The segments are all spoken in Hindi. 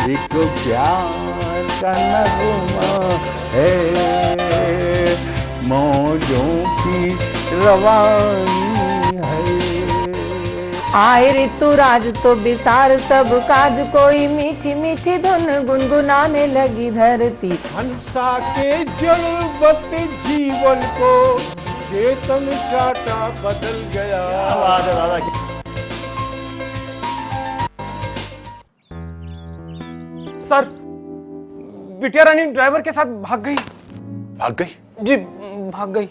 एक प्यार का नगमा है, मौजों की रवानी है। आए ऋतुराज तो बिसार सब काज, कोई मीठी मीठी धुन गुनगुनाने लगी धरती। हंसा के जड़वत जीवन को चेतन चाटा बदल गया। सर, बिटिया रानी ड्राइवर के साथ भाग गई। भाग गई? जी, भाग गई।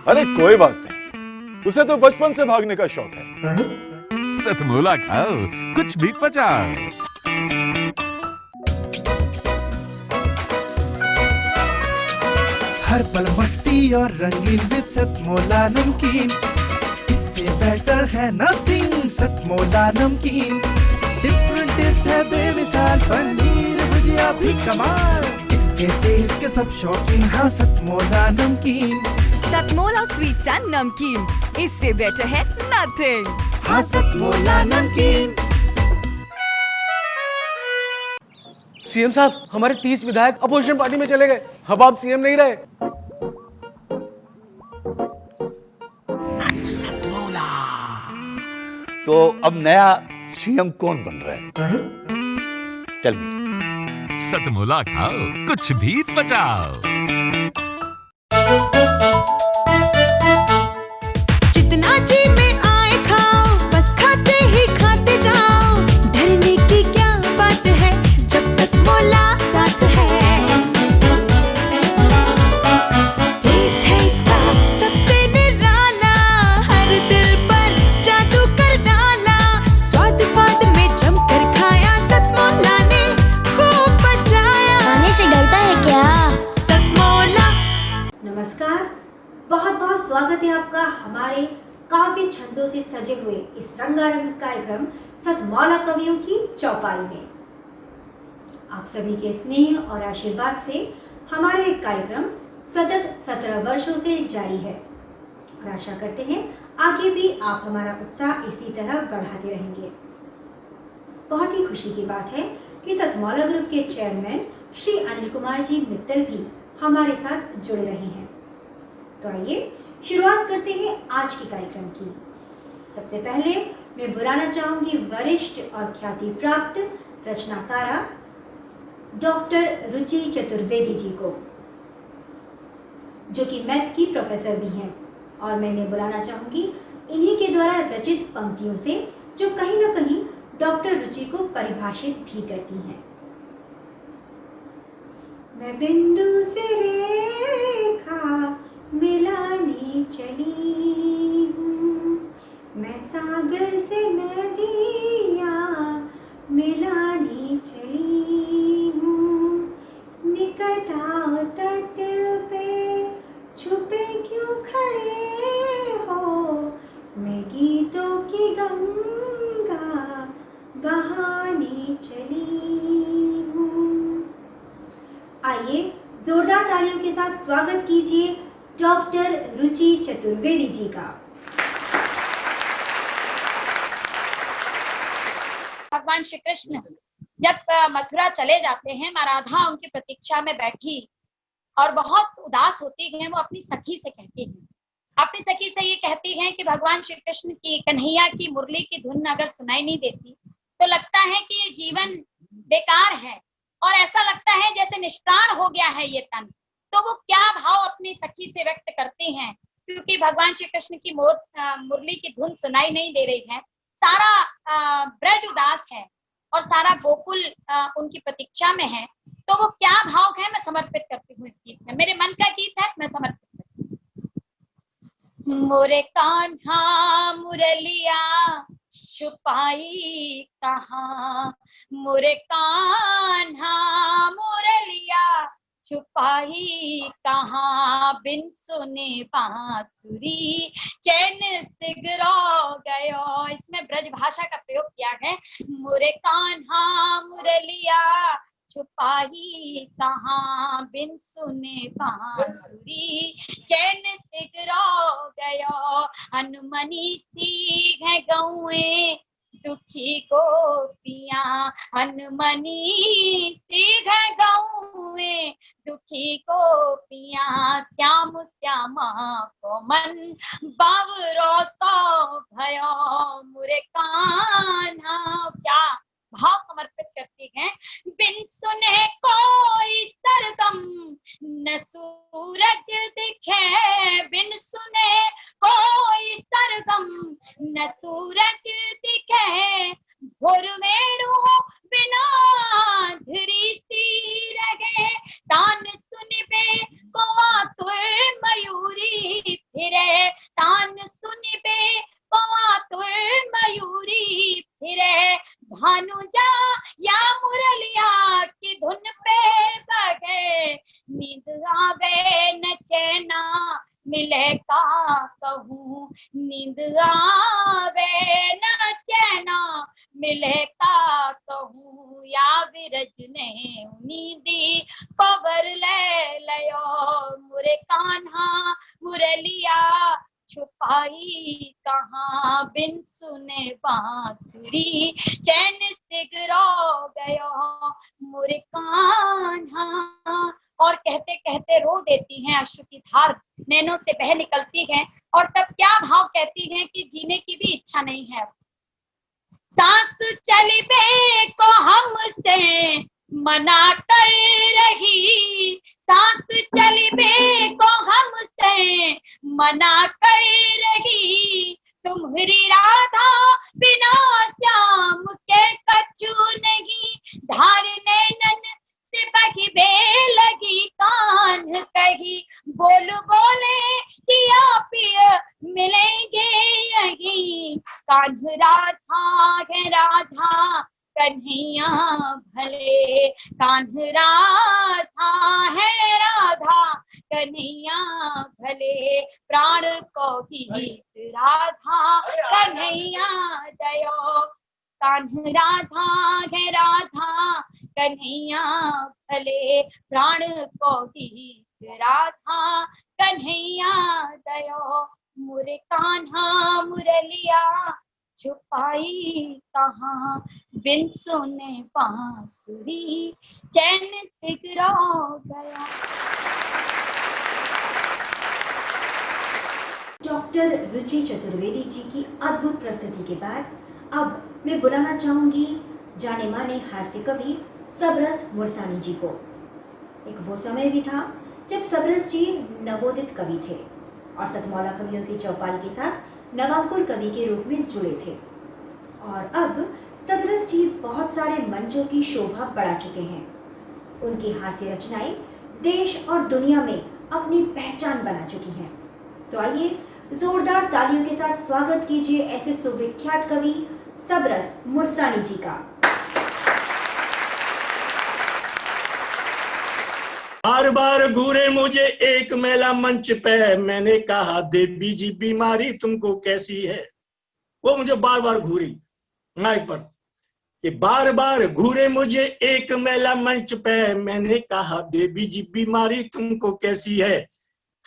अरे कोई बात नहीं, उसे तो बचपन से भागने का शौक है। सतमोला खाओ, कुछ भी पचाओ। हर पल मस्ती और रंगीन विद सतमोला नमकीन, इससे बेटर है नथिंग। सतमोला नमकीन डिफरेंट टेस्ट है बेमिसाल, पनीर भुजिया भी कमाल, इसके टेस्ट के सब शौकीन। हाँ सतमोला नमकीन, सतमोला स्वीट्स एंड नमकीन, इससे बेटर है नथिंग। हाँ सतमोला नमकीन। सीएम साहब, हमारे 30 विधायक अपोजिशन पार्टी में चले गए। अब आप सीएम नहीं रहे। सतमोला। तो अब नया सीएम कौन बन रहा है? Tell me. सतमोला खाओ, कुछ भी पचाओ। जितना जी में आए खाओ, बस खाते ही खाते जाओ। डरने की क्या बात है जब सतमोला साथ है। टेस्ट है इसका सबसे निराला, हर दिल पर जादू कर डाला। स्वाद स्वाद में जमकर खाया, सतमोला ने खूब बचाया। खाने से डरता है क्या? सतमोला। नमस्कार, बहुत बहुत स्वागत है आपका हमारे काव्य छंदों से सजे हुए इस रंगारंग कार्यक्रम सतमौला कवियों की चौपाल में। आप सभी के स्नेह और आशीर्वाद से हमारे कार्यक्रम सतत 17 वर्षों से जारी है और आशा करते हैं आगे भी आप हमारा उत्साह इसी तरह बढ़ाते रहेंगे। बहुत ही खुशी की बात है कि सतमौला ग्रुप के चेयरमैन श्री अनिल कुमार जी मित्तल भी हमारे साथ जुड़े रहे हैं। तो आइए शुरुआत करते हैं आज के कार्यक्रम की। सबसे पहले मैं बुलाना चाहूंगी वरिष्ठ और ख्याति प्राप्त रचनाकारा डॉक्टर रुचि चतुर्वेदी जी को, जो कि मैथ्स की प्रोफेसर भी हैं, और मैं इन्हें बुलाना चाहूंगी इन्हीं के द्वारा रचित पंक्तियों से, जो कहीं ना कहीं डॉक्टर रुचि को परिभाषित भी करती हैं। मैं बिंदु से रेखा मिलाने चली हूँ, मैं सागर से नदियाँ मिलाने चली हूँ। निकट आओ तट पे, छुपे क्यों खड़े हो, मैं गीतों की गंगा बहाने चली हूँ। आइए जोरदार तालियों के साथ स्वागत कीजिए डॉक्टर रुचि चतुर्वेदी जी का। भगवान श्री कृष्ण जब मथुरा चले जाते हैं, माँ राधा उनकी प्रतीक्षा में बैठी और बहुत उदास होती है। वो अपनी सखी से कहती है, अपनी सखी से ये कहती हैं कि भगवान श्री कृष्ण की, कन्हैया की मुरली की धुन अगर सुनाई नहीं देती तो लगता है कि ये जीवन बेकार है, और ऐसा लगता है जैसे निष्प्राण हो गया है ये तन। तो वो क्या भाव अपनी सखी से व्यक्त करते हैं, क्योंकि भगवान श्री कृष्ण की मुरली की धुन सुनाई नहीं दे रही है। सारा ब्रज उदास है और सारा गोकुल उनकी प्रतीक्षा में है। तो वो क्या भाव है, मैं समर्पित करती हूँ इस गीत में। मेरे मन का गीत है, मैं समर्पित करती हूँ। मोरे कान्हा मुरलिया छुपाई कहाँ, मोरे कान्हा मुरलिया छुपाई कहाँ, बिन सुने बांसुरी चैन सिगरो गयो। इसमें ब्रज भाषा का प्रयोग किया है। मोरे कान्हा मुरलिया छुपाई कहाँ, बिन सुने बांसुरी चैन सिगरो गयो। हनुमनी सी है गौए दुखी गोपियां हनुमनी सिंह गौए दुखी गोपियां श्याम श्यामा को मन बावरो सो भयो मुरे कान्हा। क्या भाव समर्पित करती हैं। बिन सुने कोई सरगम न सूरज दिखे बिन सुने कोई सरगम न सूरज दिखे भोर वेणु बिना धरी सी रहे तान सुनिबे को आतुर मयूरी फिरे तान सुनिबे को आतुर मयूरी फिरे भानुजा या मुरलिया की धुन पे बगे नींद आवे न चैना मिले का कहूँ नींद आवे न चैना मिले का कहूँ या विरज ने नींदी कबर ले लयो मुरे कान्हा मुरलिया छुपाई कहाँ बिन सुने बांसुरी चैन सिगरो गयो मुरे कान्हा। और कहते कहते रो देती हैं, अश्रु की धार नैनों से बह निकलती है और तब क्या भाव कहती हैं कि जीने की भी इच्छा नहीं है। सांस चली बे को हमसे मना कर रही सांस चली बे को हमसे मना कर रही तुम्हारी राधा बिना श्याम के कछु नहीं धार नैनन से बही बे लगी कान कही बोल बोले जिया पिया मिलेंगे यही कान राधा है राधा कन्हैया भले कान राधा है राधा कन्हैया भले प्राण को गीत राधा कन्हैया दयो कान राधा है राधा कन्हैया भले प्राण को गीत राधा कन्हैया दयो मुरे कान्हा मुरलिया छुपाई कहाँ बिन सुने बांसुरी चैन सिगरो गया। डॉक्टर रुचि चतुर्वेदी जी की अद्भुत प्रस्तुति के बाद अब मैं बुलाना चाहूंगी जाने माने हास्य कवि सबरस मुरसानी जी को। एक वो समय भी था जब सबरस जी नवोदित कवि थे और सतमौला कवियों की चौपाल के साथ नवांकुर कवि के रूप में जुड़े थे और अब सबरस जी बहुत सारे मंचों की शोभा बढ़ा चुके हैं। उनकी हास्य रचनाएं देश और दुनिया में अपनी पहचान बना चुकी हैं। तो आइए जोरदार तालियों के साथ स्वागत कीजिए ऐसे सुविख्यात कवि सबरस मुरसानी जी का। बार बार घूरे मुझे एक मेला मंच पे मैंने कहा देवी जी बीमारी तुमको कैसी है। वो मुझे बार बार घूरी माइक पर कि बार बार घूरे मुझे एक मेला मंच पे मैंने कहा देवी जी बीमारी तुमको कैसी है।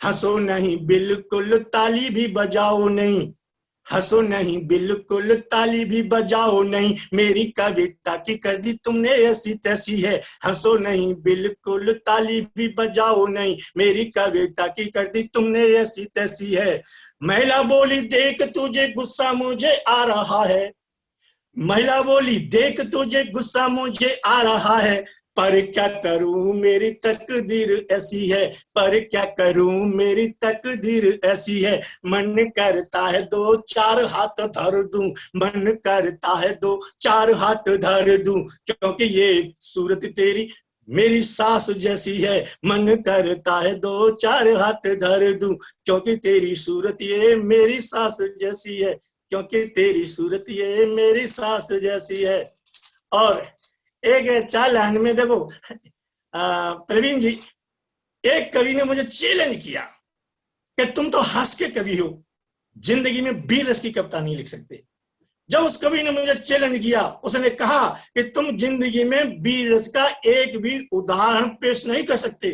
हंसो नहीं बिल्कुल ताली भी बजाओ नहीं हंसो नहीं बिल्कुल ताली भी बजाओ नहीं मेरी कविता की कर दी तुमने ऐसी तैसी है। हंसो नहीं बिल्कुल ताली भी बजाओ नहीं मेरी कविता की कर दी तुमने ऐसी तैसी है। महिला बोली देख तुझे गुस्सा मुझे आ रहा है। महिला बोली देख तुझे गुस्सा मुझे आ रहा है पर क्या करूं मेरी तकदीर ऐसी है। पर क्या करूं मेरी तकदीर ऐसी है। मन करता है दो चार हाथ धर दूं मन करता है दो चार हाथ धर दूं क्योंकि ये सूरत तेरी मेरी सास जैसी है। मन करता है दो चार हाथ धर दूं क्योंकि तेरी सूरत ये मेरी सास जैसी है। क्योंकि तेरी सूरत ये मेरी सास जैसी है। और एक चार लाइन में देखो प्रवीण जी एक कवि ने मुझे चैलेंज किया कि तुम तो हंस के कवि हो जिंदगी में वीर रस की कविता नहीं लिख सकते। जब उस कवि ने मुझे चैलेंज किया उसने कहा कि तुम जिंदगी में वीर रस का एक भी उदाहरण पेश नहीं कर सकते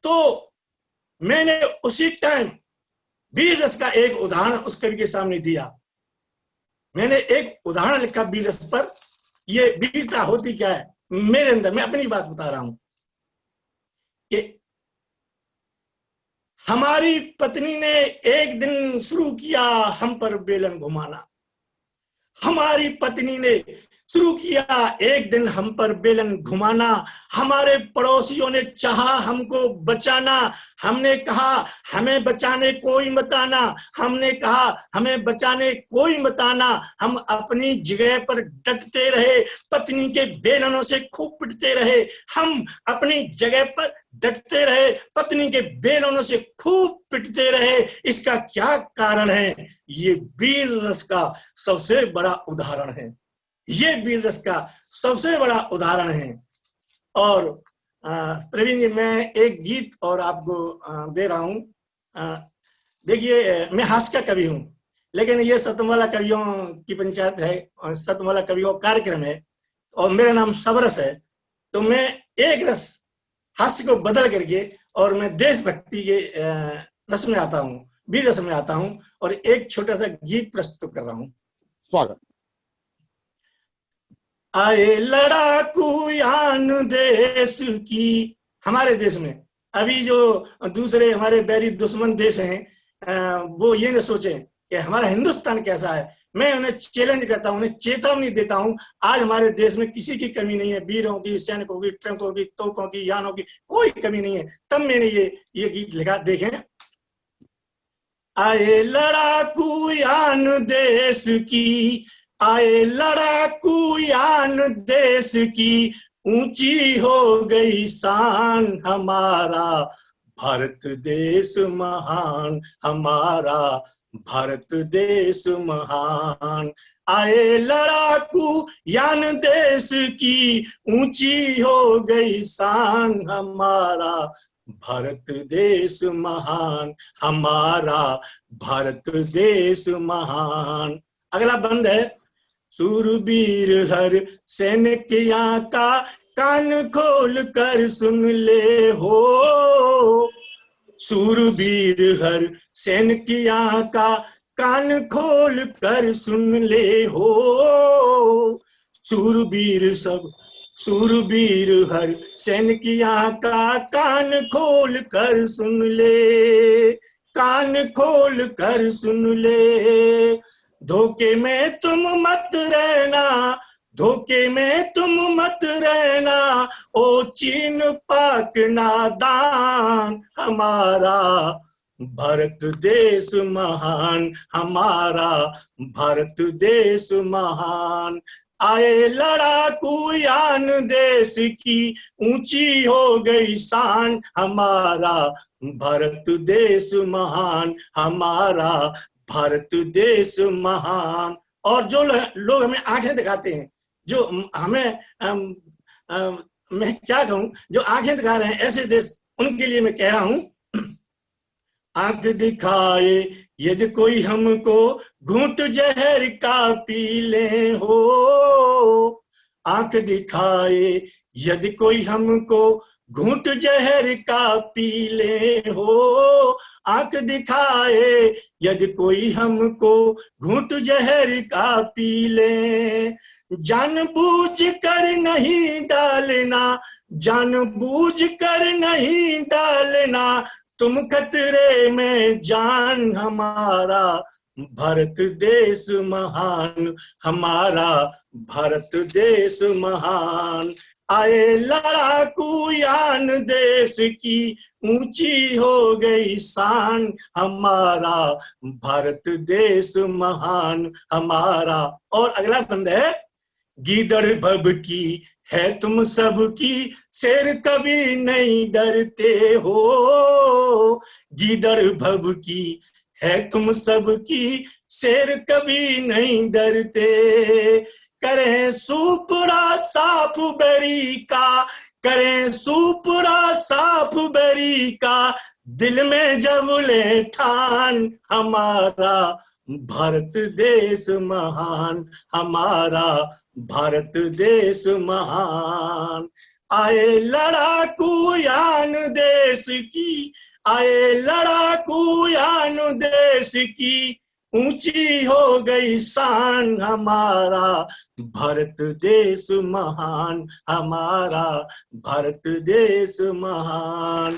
तो मैंने उसी टाइम वीर रस का एक उदाहरण उस कवि के सामने दिया मैंने एक उदाहरण लिखा वीर रस पर। ये वीरता होती क्या है मेरे अंदर, मैं अपनी बात बता रहा हूं कि हमारी पत्नी ने एक दिन शुरू किया हम पर बेलन घुमाना। हमारी पत्नी ने शुरू किया एक दिन हम पर बेलन घुमाना। हमारे पड़ोसियों ने चाहा हमको बचाना। हमने कहा हमें बचाने कोई मत आना। हमने कहा हमें बचाने कोई मत आना। हम अपनी जगह पर डटते रहे, पत्नी के बेलनों से खूब पिटते रहे। हम अपनी जगह पर डटते रहे, पत्नी के बेलनों से खूब पिटते रहे। इसका क्या कारण है? ये वीर रस का सबसे बड़ा उदाहरण है। ये वीर रस का सबसे बड़ा उदाहरण है। और प्रवीण जी, मैं एक गीत और आपको दे रहा हूं। देखिए, मैं हास्य का कवि हूं, लेकिन ये सतमाला कवियों की पंचायत है, सतमाला कवियों कार्यक्रम है और मेरा नाम सबरस है। तो मैं एक रस हास्य को बदल करके और मैं देशभक्ति के रस में आता हूँ, वीर रस में आता हूँ और एक छोटा सा गीत प्रस्तुत कर रहा हूँ। स्वागत। आए लड़ाकू यान देश की। हमारे देश में अभी जो दूसरे हमारे बैरी दुश्मन देश हैं, वो ये न सोचे कि हमारा हिंदुस्तान कैसा है। मैं उन्हें चैलेंज करता हूं, उन्हें चेतावनी देता हूं, आज हमारे देश में किसी की कमी नहीं है। वीरों की, सैनिकों की, ट्रकों की, तोपों की, यानों की कोई कमी नहीं है। तब मैंने ये गीत लिखा। देखें, आए लड़ाकू यान देश की, आए लड़ाकू यान देश की, ऊंची हो गई शान हमारा भारत देश महान, हमारा भारत देश महान। आए लड़ाकू यान देश की, ऊंची हो गई शान हमारा भारत देश महान, हमारा भारत देश महान। अगला बंद है, सूरवीर हर सैनिक यहाँ का कान खोल कर सुन ले हो। सूरवीर हर सैनिक यहाँ का कान खोल कर सुन ले हो। सूरवीर हर सैनिक यहाँ का कान खोल कर सुन ले, कान खोल कर सुन ले। धोखे में तुम मत रहना, धोखे में तुम मत रहना, ओ चीन पाक नादान, हमारा भारत देश महान, हमारा भारत देश महान। आए लड़ाकू यान देश की, ऊंची हो गई शान हमारा भारत देश महान, हमारा भारत देश महान। और जो लोग हमें आंखें दिखाते हैं, जो हमें मैं क्या कहूं, जो आंखें दिखा रहे हैं ऐसे देश, उनके लिए मैं कह रहा हूं, आंख दिखाए यदि कोई हमको घूंट जहर का पी ले हो। आंख दिखाए यदि कोई हमको घूंट जहर का पी ले हो। आंख दिखाए यदि कोई हमको घूंट जहर का पी ले। जानबूझ कर नहीं डालना, जानबूझ कर नहीं डालना, तुम खतरे में जान हमारा भारत देश महान, हमारा भारत देश महान। आए लड़ाकू यान देश की, ऊंची हो गई शान हमारा भारत देश महान, हमारा। और अगला बंद है, गीदड़ भब की है तुम सबकी, शेर कभी नहीं डरते हो। गीदड़ भब की है तुम सबकी, शेर कभी नहीं डरते। करें सुपड़ा साफ बेरी का, करें सुपड़ा साफ बेरी का, दिल में जब ले ठान हमारा भारत देश महान, हमारा भारत देश महान। आए लड़ाकू यान देश की, आए लड़ाकू यान देश की, ऊंची हो गई शान हमारा भारत देश महान, हमारा भारत देश महान।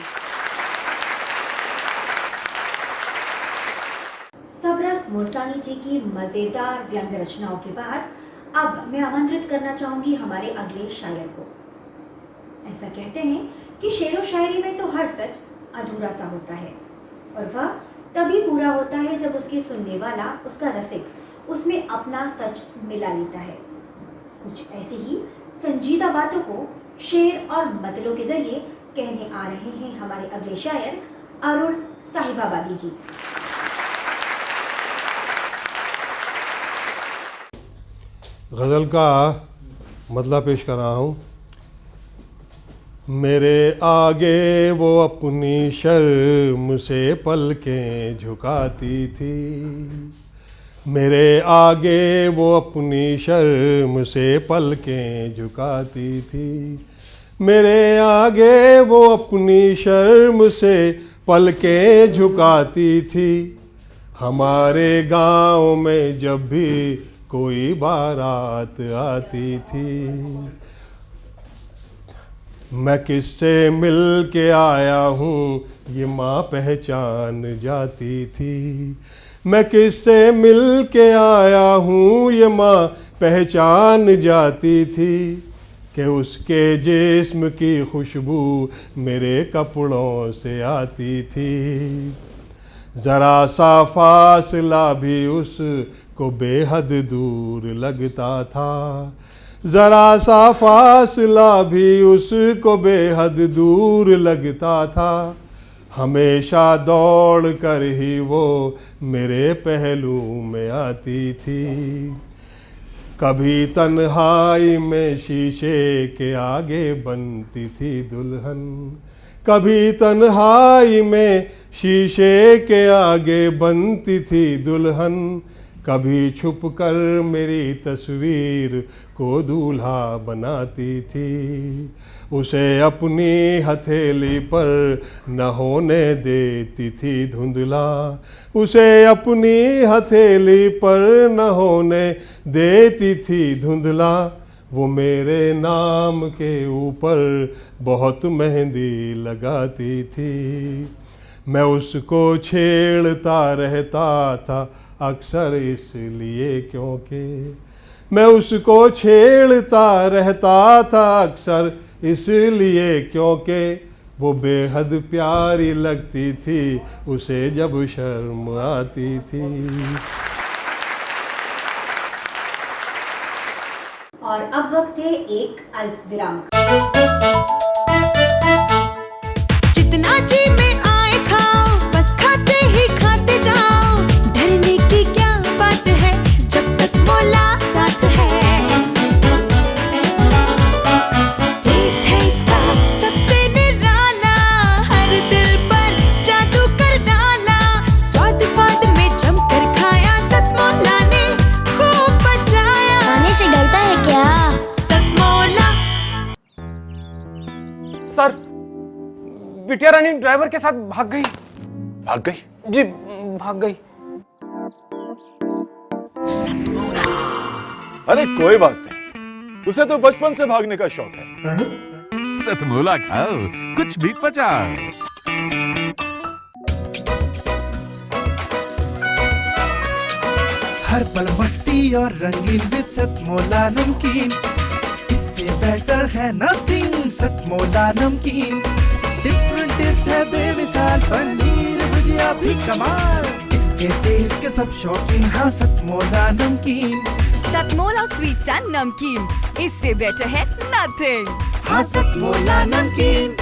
सबरस मुरसानी जी की मजेदार व्यंग रचनाओं के बाद अब मैं आमंत्रित करना चाहूंगी हमारे अगले शायर को। ऐसा कहते हैं कि शेरो शायरी में तो हर सच अधूरा सा होता है और वह तभी पूरा होता है जब उसके सुनने वाला, उसका रसिक उसमें अपना सच मिला लेता है। कुछ ऐसी ही संजीदा बातों को शेर और मतलों के जरिए कहने आ रहे हैं हमारे अगले शायर अरुण साहिबाबादी जी। गज़ल का मतलब पेश कर रहा हूँ। मेरे आगे वो अपनी शर्म से पलकें झुकाती थी, मेरे आगे वो अपनी शर्म से पलकें झुकाती थी, मेरे आगे वो अपनी शर्म से पलकें झुकाती थी। हमारे गांव में जब भी कोई बारात आती थी, मैं किससे मिल के आया हूँ ये माँ पहचान जाती थी, मैं किससे मिल के आया हूँ ये माँ पहचान जाती थी, कि उसके जिस्म की खुशबू मेरे कपड़ों से आती थी। ज़रा सा फासला भी उसको बेहद दूर लगता था, ज़रा सा फासला भी उसको बेहद दूर लगता था। हमेशा दौड़ कर ही वो मेरे पहलू में आती थी, कभी तन्हाई में शीशे के आगे बनती थी दुल्हन, कभी तन्हाई में शीशे के आगे बनती थी दुल्हन, कभी छुप कर मेरी तस्वीर को दूल्हा बनाती थी, उसे अपनी हथेली पर न होने देती थी धुंधला, उसे अपनी हथेली पर न होने देती थी धुंधला। वो मेरे नाम के ऊपर बहुत मेहंदी लगाती थी, मैं उसको छेड़ता रहता था अक्सर इसलिए क्योंकि, मैं उसको छेड़ता रहता था अक्सर इसलिए क्योंकि वो बेहद प्यारी लगती थी, उसे जब शर्म आती थी। और अब वक्त है एक अल्प विराम का। जितना जी में आए खाओ, बस खाते ही खाते जाओ, डरने की क्या बात है जब सतमौला साथ है। टेस्ट है इसका सबसे निराला, हर दिल पर जादू कर डाला, स्वाद स्वाद में जमकर खाया, सतमौला ने खूब बचाया। खाने से डरता है क्या? सतमौला। सर, बिटिया रानी ड्राइवर के साथ भाग गई। भाग गई? जी भाग गई। अरे कोई बात नहीं, उसे तो बचपन से भागने का शौक है। सतमोला खाओ, कुछ भी पचाओ। हर पल मस्ती और रंगीन विद सतमौला नमकीन, इससे बेटर है नथिंग। सतमौला नमकीन डिफरेंट टेस्ट है बेमिसाल, पनीर भुजिया भी कमाल, इसके टेस्ट के सब शौकीन। हाँ सतमौला नमकीन, सतमोला स्वीट्स एंड नमकीन, इससे बेटर है नथिंग। हाँ सतमौला नमकीन।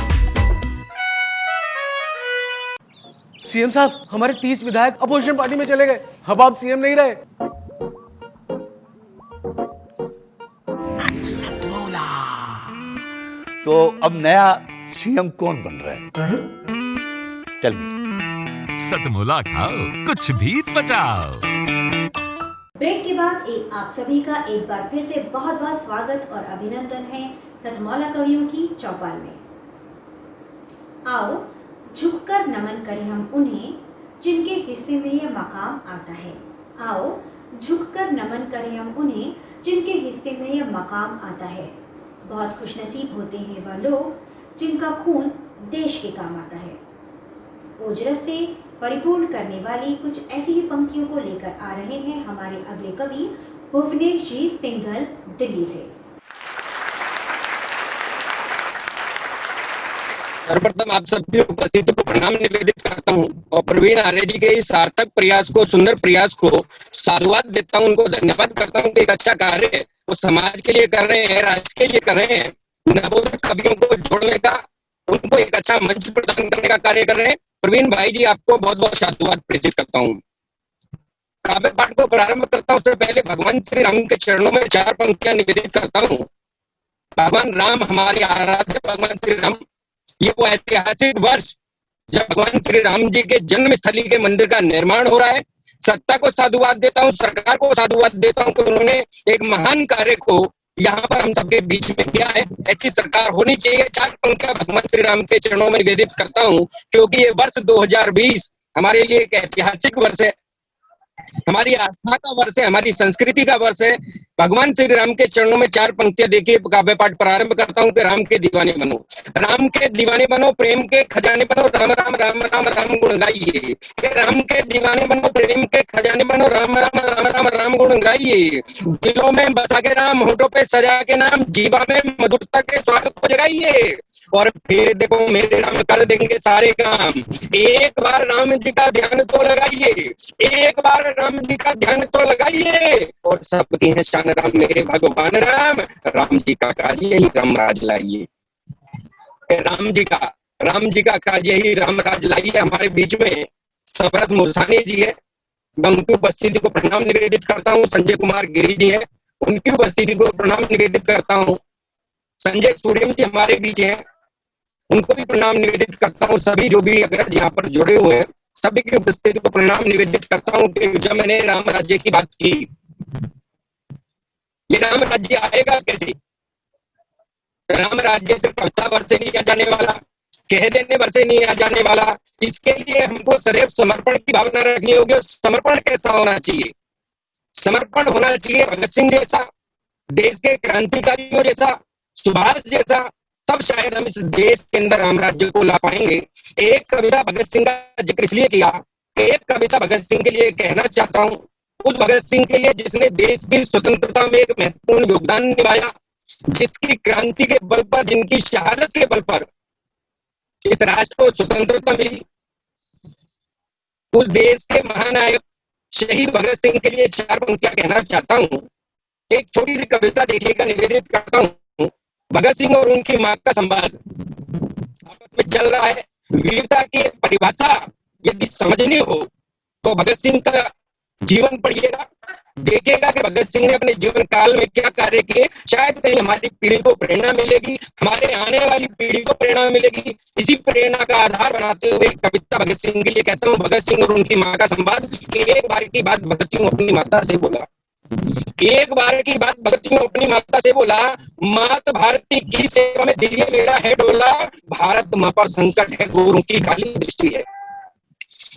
सीएम साहब, हमारे 30 विधायक अपोजिशन पार्टी में चले गए, अब आप सीएम नहीं रहे। तो अब नया सीएम कौन बन रहा है? चल सतमोला खाओ, कुछ भी पचाओ। ब्रेक के बाद आप सभी का एक बार फिर से बहुत बहुत स्वागत और अभिनंदन है सतमौला कवियों की चौपाल में। आओ झुककर नमन करें हम उन्हें जिनके हिस्से में यह मकाम आता है। आओ झुककर नमन करें हम उन्हें जिनके हिस्से में यह मकाम आता है। बहुत खुशनसीब होते हैं वह लोग जिनका खून देश के काम आता है। ओजरस से परिपूर्ण करने वाली कुछ ऐसी ही पंक्तियों को लेकर आ रहे हैं हमारे अगले कवि भुवनेश जी सिंघल दिल्ली से। सर्वप्रथम आप सबकी उपस्थिति को प्रणाम निवेदित करता हूं और प्रवीण आर्य जी के इस सार्थक प्रयास को, सुंदर प्रयास को साधुवाद देता हूं, उनको धन्यवाद करता हूं कि एक अच्छा कार्य है वो समाज के लिए कर रहे हैं, राष्ट्र के लिए कर रहे हैं, नवोदित कवियों को जोड़ने का, उनको एक अच्छा मंच प्रदान करने का कार्य कर रहे हैं। प्रवीण भाई जी आपको बहुत बहुत साधुवाद प्रेषित करता हूँ। काव्य पाठ को प्रारंभ करता हूँ उससे पहले भगवान श्री राम के चरणों में 4 पंक्तियां निवेदित करता हूँ। भगवान राम, हमारे आराध्य भगवान श्री राम, ये वो ऐतिहासिक वर्ष जब भगवान श्री राम जी के जन्म स्थली के मंदिर का निर्माण हो रहा है। सत्ता को साधुवाद देता हूँ, सरकार को साधुवाद देता हूँ कि उन्होंने एक महान कार्य को यहाँ पर हम सबके बीच में किया है। ऐसी सरकार होनी चाहिए। 4 पंक्तियां भगवान श्री राम के चरणों में निवेदित करता हूँ क्योंकि ये वर्ष 2020 हमारे लिए एक ऐतिहासिक वर्ष है, हमारी आस्था का वर्ष है, हमारी संस्कृति का वर्ष है। भगवान श्री राम के चरणों में 4 पंक्तियां देखिए काव्य पाठ प्रारंभ करता हूँ कि राम के दीवाने बनो, राम के दीवाने बनो, प्रेम के खजाने बनो, राम राम राम राम राम गुण गाइए। राम के दीवाने बनो, प्रेम के खजाने बनो, राम राम राम राम राम गुण गाइए। दिलों में बसा के राम, होठों पे सजा के नाम, जीवा में मधुरता के स्वाद को जगाइए और फिर देखो मेरे राम कर देंगे सारे काम। एक बार राम जी का ध्यान तो लगाइए, एक बार राम जी का ध्यान तो लगाइए और सबके हैं शान राम मेरे भगवान राम, राम जी का काज यही राम राज लाइए। राम जी का काज यही राम राज लाइए। हमारे बीच में सबरस मुरसानी जी है, मैं उनकी उपस्थिति को प्रणाम निवेदित करता हूँ। संजय कुमार गिरी जी है, उनकी उपस्थिति को प्रणाम निवेदित करता हूँ। संजय सूर्यम जी हमारे बीच हैं, उनको भी प्रणाम निवेदित करता हूँ। सभी जो भी अग्रज यहाँ पर जुड़े हुए हैं सभी की उपस्थिति को प्रणाम निवेदित करता हूँ कि जब मैंने राम राज्य की बात की, ये राम राज्य आएगा कैसे? राम राज्य से कविता वर्ष से नहीं आ जाने वाला, कह देने वर्ष से नहीं आ जाने वाला। इसके लिए हमको सदैव समर्पण की भावना रखनी होगी। और समर्पण कैसा होना चाहिए? समर्पण होना चाहिए भगत सिंह जैसा, देश के क्रांतिकारियों जैसा, सुभाष जैसा, तब शायद हम इस देश के अंदर राम राज्य को ला पाएंगे। एक कविता भगत सिंह का जिक्र इसलिए किया, एक कविता भगत सिंह के लिए कहना चाहता हूँ, उस भगत सिंह के लिए जिसने देश की स्वतंत्रता में एक महत्वपूर्ण योगदान निभाया, जिसकी क्रांति के बल पर, जिनकी शहादत के बल पर इस राष्ट्र को स्वतंत्रता मिली। उस देश के महानायक शहीद भगत सिंह के लिए 4 पंक्तियां कहना चाहता हूँ। एक छोटी सी कविता देखिएगा, निवेदित करता हूँ। भगत सिंह और उनकी मां का संवाद आपस में चल रहा है। वीरता की परिभाषा यदि समझनी हो तो भगत सिंह का जीवन पढ़िएगा, देखिएगा कि भगत सिंह ने अपने जीवन काल में क्या कार्य किए। शायद कहीं हमारी पीढ़ी को प्रेरणा मिलेगी, हमारे आने वाली पीढ़ी को प्रेरणा मिलेगी। इसी प्रेरणा का आधार बनाते हुए कविता भगत सिंह के लिए कहता हूँ। भगत सिंह और उनकी मां का संवाद। एक बार की बात भगत सिंह अपनी माता से बोला, एक बार की बात भगत सिंह अपनी माता से बोला, मात भारती की सेवा में दिल ये मेरा है डोला। भारत मां पर संकट है गोरों की काली दृष्टि है,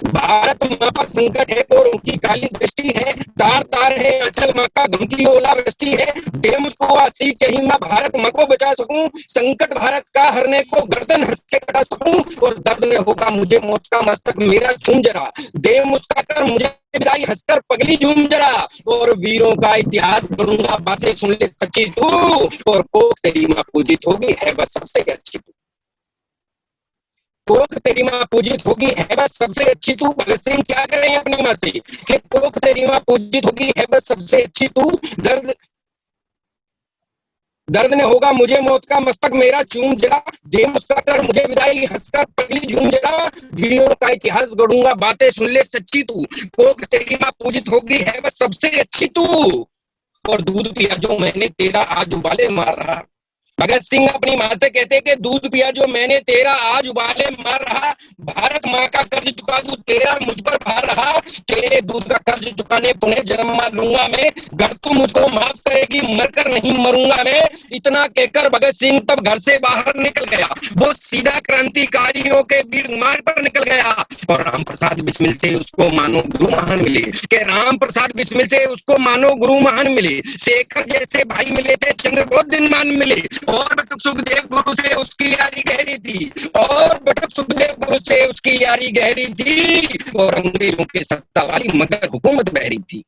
भारत मां पर संकट है गोरों की काली दृष्टि है। तार तार है अचल मां का गम की ओलावृष्टि है। दे मुझको आशीष यही मैं भारत मां को बचा सकूं, संकट भारत का हरने को गर्दन हंस के कटा सकूं। और दर्द ने होगा मुझे मौत का मस्तक मेरा झूम जरा, दे मुस्का कर मुझे विदाई हंसकर पगली झूम जरा। और वीरों का इतिहास करूंगा बातें सुन ले सच्ची तू, और कोख तेरी मां पूजित होगी है बस सबसे अच्छी तू, कोख तेरी मां पूजित होगी है बस सबसे अच्छी तू। भगत सिंह क्या कर रहे हैं अपनी मां से कि कोख तेरी मां पूजित होगी है बस सबसे अच्छी तू। दर्द ने होगा मुझे मौत का मस्तक मेरा चूम जरा, दे मुस्का कर मुझे विदाई हंसकर पगली झूम जरा। वीरों का इतिहास गढ़ूंगा बातें सुन ले सच्ची तू, कोख तेरी मां पूजित होगी है बस सबसे अच्छी तू। और दूध पिया जो मैंने तेरा आज उबाले मार रहा, भगत सिंह अपनी माँ से कहते कि दूध पिया जो मैंने तेरा, आज उबाले मार रहा, भारत माँ का कर्ज चुका दूं तेरा, मुझ पर भार रहा, तेरे दूध का कर्ज चुकाने पुनः जन्म लूंगा मैं, घर तू मुझको माफ करेगी मरकर नहीं मरूंगा मैं। इतना कहकर भगत सिंह तब घर से बाहर निकल गया, वो सीधा क्रांतिकारियों के वीर मार्ग पर निकल गया। और राम प्रसाद बिस्मिल से उसको मानो गुरु महान मिले, के राम प्रसाद बिस्मिल से उसको मानो गुरु महान मिले, शेखर जैसे भाई मिले थे, चंद्रबोध दिनमान मिले, और बटुक सुखदेव गुरु से उसकी यारी गहरी थी, और बटुक सुखदेव गुरु से उसकी यारी गहरी थी। और अंग्रेजों के सत्ता वाली मगर हुकूमत बहरी थी,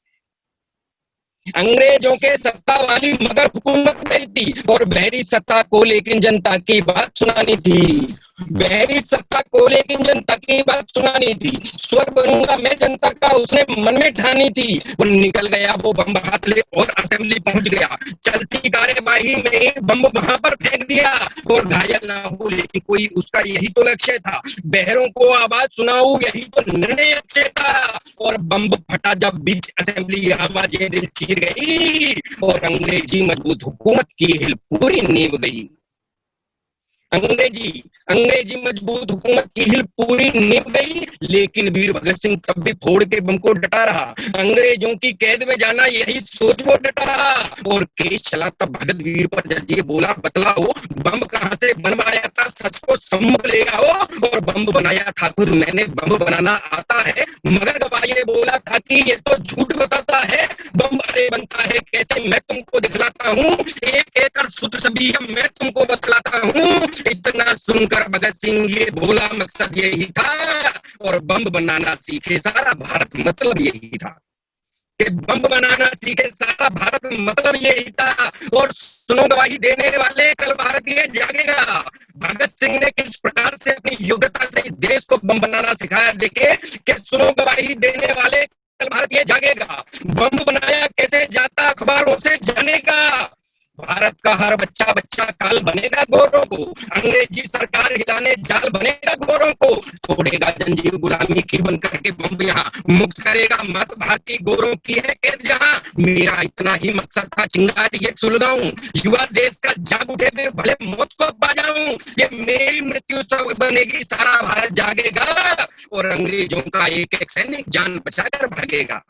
अंग्रेजों के सत्ता वाली मगर हुकूमत बहरी थी, और बहरी सत्ता को लेकिन जनता की बात सुनानी थी, बहरी सत्ता को लेकिन जनता की बात सुनानी थी। स्वर बनूंगा मैं जनता का उसने मन में ठानी थी। वो निकल गया वो बम हाथ ले और असेंबली पहुंच गया, चलती कार्यवाही में बम वहां पर फेंक दिया, और घायल ना हो लेकिन कोई उसका यही तो लक्ष्य था, बहरों को आवाज सुनाऊं यही तो निर्णय अच्छे था। और बम फटा जब बीच असेंबली, आवाजें दिल चीर गई, और अंग्रेजी मजबूत हुकूमत की हिल पूरी नींव गई। अंग्रेजी मजबूत हुकूमत की हिल पूरी नींव गई, लेकिन वीर भगत सिंह तब भी फोड़ के बम को डटा रहा, अंग्रेजों की कैद में जाना यही सोच वो डटा रहा। और केस चला तब भगत वीर पर जज ये बोला बतलाओ बम कहां से बनवाया था, सच को सम्मुख ले आओ। और बम बनाया था खुद मैंने, बम बनाना आता है, मगर गवाह ये बोला था कि ये तो झूठ बताता है, बम अरे बनता है कैसे मैं तुमको दिखलाता हूँ, एक एकड़ शुद्ध सभी मैं तुमको बतलाता हूँ। इतना सुनकर भगत सिंह ये बोला मकसद यही था, और बम बनाना सीखे सारा भारत मतलब यही था, कि बम बनाना सीखे सारा भारत मतलब यही था। और सुनो गवाही देने वाले कल भारतीय जागेगा, भगत सिंह ने किस प्रकार से अपनी योग्यता से इस देश को बम बनाना सिखाया, देखे कि सुनो गवाही देने वाले कल भारतीय जागेगा, बम बनाया कैसे जाता अखबारों से जानेगा, भारत का हर बच्चा बच्चा काल बनेगा गोरों को, अंग्रेजी सरकार हिलाने जाल बनेगा गोरों को, तोड़ेगा जंजीर गुलामी की बन करके बम यहाँ, मुक्त करेगा मत भारती गोरों की है कैद जहाँ। मेरा इतना ही मकसद था चिंगारी एक सुलगाऊं, युवा देश का जाग उठे फिर भले मौत को पा जाऊं, ये मेरी मृत्यु सब बनेगी सारा भारत जागेगा, और अंग्रेजों का एक एक सैनिक जान बचाकर भागेगा,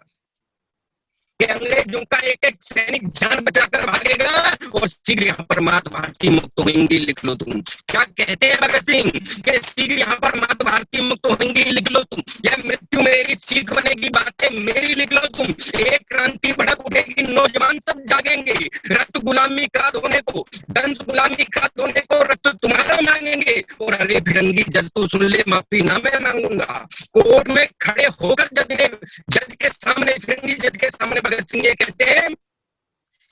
कि अंग्रेजों का एक एक सैनिक जान बचाकर भागेगा, और शीघ्र यहाँ पर मात भारती मुक्त होंगी लिख लो तुम। क्या कहते हैं भगत सिंह कि शीघ्र यहाँ पर मात भारती मुक्त होंगी लिख लो तुम, यह मृत्यु मेरी सीख बनेगी बातें मेरी लिख लो तुम। एक क्रांति भड़क उठेगी नौजवान सब जागेंगे, रक्त गुलामी का धोने को दंश गुलामी का धोने को रक्त तुम्हारा मांगेंगे, और अरे फिरंगी जज तू सुन ले माफी ना मैं मांगूंगा। कोर्ट में खड़े होकर जज के सामने, फिरंगी जज के सामने भगत सिंह ये कहते हैं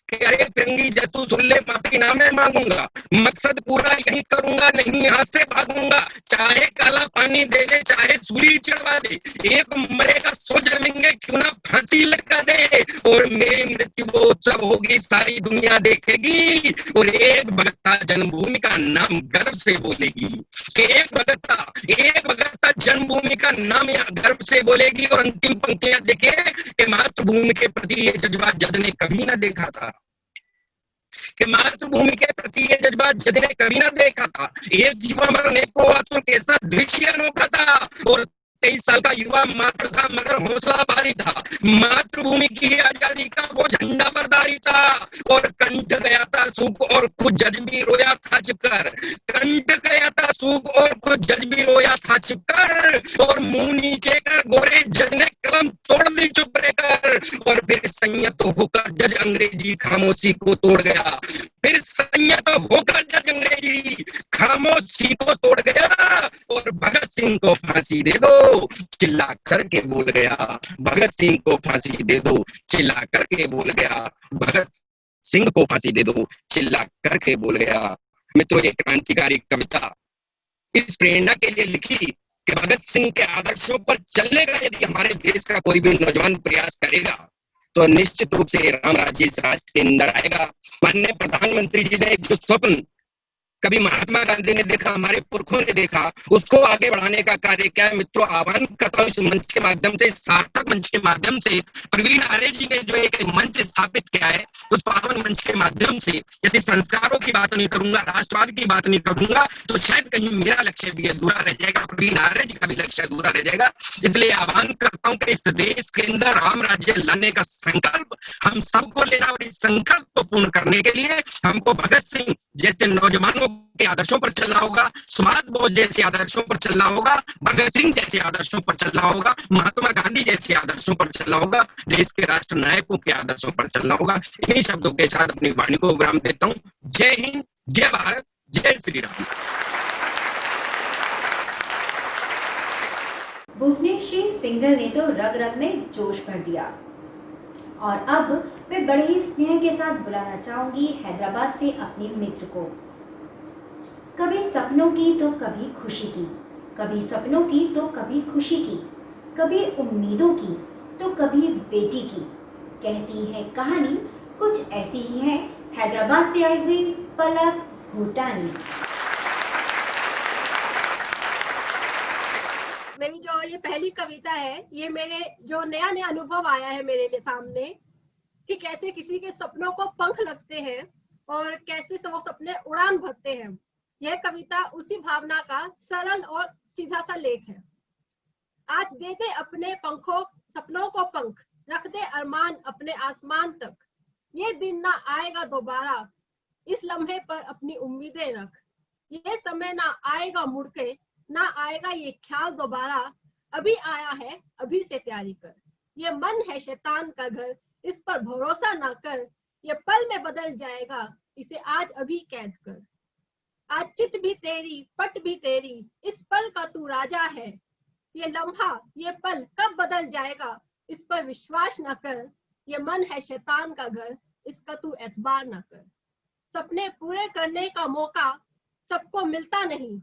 कि अरे फिरंगी जज तू सुन ले माफी ना मैं मांगूंगा, मकसद पूरा यही करूंगा नहीं यहाँ से भागूंगा, चाहे काला पानी दे दे चाहे सूली चढ़वा दे, एक मरेगा सो जन्मेंगे क्यों ना फांसी लगा दे, और मेरी मृत्यु वो उत्सव होगी सारी दुनिया देखेगी, और एक भगत जन्मभूमि का नाम गर्व से बोलेगी, एक भगत जन्मभूमि का नाम यहाँ गर्व से बोलेगी। और अंतिम पंक्तियां देखे कि मातृभूमि के प्रति ये जज्बा जज ने कभी ना देखा था, कि मातृभूमि के प्रति ये जज्बा जज ने कभी ना देखा था, एक जीवा मरने को आतुर कैसा दृश्य अनोखा था, और 23 साल का युवा मात्र था मगर हौसला भारी था, मातृभूमि की आजादी का वो झंडा बरदारी था, और कंठ गया था सूख और खुद जज भी रोया था छिपकर, कंठ गया था सूख और खुद जज भी रोया था छिपकर, और मुंह नीचे कर गोरे जज ने कलम तोड़ दी चुप रहकर, और फिर संयत होकर जज अंग्रेजी खामोशी को तोड़ गया, फिर संयत होकर जज अंग्रेजी खामोशी को तोड़ गया, और भगत सिंह को फांसी दे दो चिल्ला करके बोल गया, भगत सिंह को फांसी दे दो चिल्ला करके बोल गया, भगत सिंह को फांसी दे दो चिल्ला करके बोल गया। मित्रों, ये क्रांतिकारी कविता इस प्रेरणा के लिए लिखी कि भगत सिंह के आदर्शों पर चलने का यदि हमारे देश का कोई भी नौजवान प्रयास करेगा तो निश्चित रूप से राम राज्य इस राष्ट्र के अंदर आएगा। माननीय प्रधानमंत्री जी ने जो स्वप्न कभी महात्मा गांधी ने देखा, हमारे पुरखों ने देखा, उसको आगे बढ़ाने का कार्य क्या है मित्रों। आह्वान करता हूँ इस मंच के माध्यम से, सार्थक मंच के माध्यम से, प्रवीण आर्य जी ने जो एक मंच स्थापित किया है, उस पावन मंच के माध्यम से यदि संस्कारों की बात नहीं करूंगा, राष्ट्रवाद की बात नहीं करूंगा, तो शायद कहीं मेरा लक्ष्य भी अधूरा रह जाएगा, प्रवीण आर्य जी का भी लक्ष्य अधूरा रह जाएगा। इसलिए आह्वान करता हूँ कि इस देश के अंदर राम राज्य लाने का संकल्प हम सबको लेना, और इस संकल्प को पूर्ण करने के लिए हमको भगत सिंह जैसे नौजवानों के आदर्शों पर चलना होगा, सुभाष बोस जैसे आदर्शों पर चलना होगा, भगत सिंह जैसे आदर्शों पर चलना होगा, महात्मा गांधी जैसे आदर्शों पर चलना होगा, देश के राष्ट्र नायकों के आदर्शों पर चलना होगा। इन्हीं शब्दों के साथ अपनी वाणी को विराम देता हूँ। जय हिंद, जय भारत, जय श्री राम। भुवनेश्वरी सिंगल ने तो रग रग में जोश भर दिया। और अब मैं बड़े ही स्नेह के साथ बुलाना चाहूंगी हैदराबाद से अपने मित्र को। कभी सपनों की तो कभी खुशी की, कभी सपनों की तो कभी खुशी की, कभी उम्मीदों की तो कभी बेटी की। कहती है कहानी कुछ ऐसी ही है हैदराबाद से आई हुई पलक भूटानी। मेरी जो ये पहली कविता है, ये मेरे जो नया नया अनुभव आया है मेरे लिए सामने, कि कैसे किसी के सपनों को पंख लगते हैं और कैसे वो सपने उड़ान भरते हैं। यह कविता उसी भावना का सरल और सीधा सा लेख है। आज दे दे अपने पंखों सपनों को पंख, रख दे अरमान अपने आसमान तक। ये दिन ना आएगा दोबारा, इस लम्हे पर अपनी उम्मीदें रख। ये समय ना आएगा मुड़ के, ना आएगा ये ख्याल दोबारा। अभी आया है, अभी से तैयारी कर। ये मन है शैतान का घर, इस पर भरोसा ना कर। ये पल में बदल जाएगा, इसे आज अभी कैद कर। आज चित भी तेरी, पट भी तेरी, इस पल का तू राजा है। ये लम्हा, ये पल कब बदल जाएगा, इस पर विश्वास न कर। ये मन है शैतान का घर, इसका तू एतबार न कर। सपने पूरे करने का मौका सबको मिलता नहीं,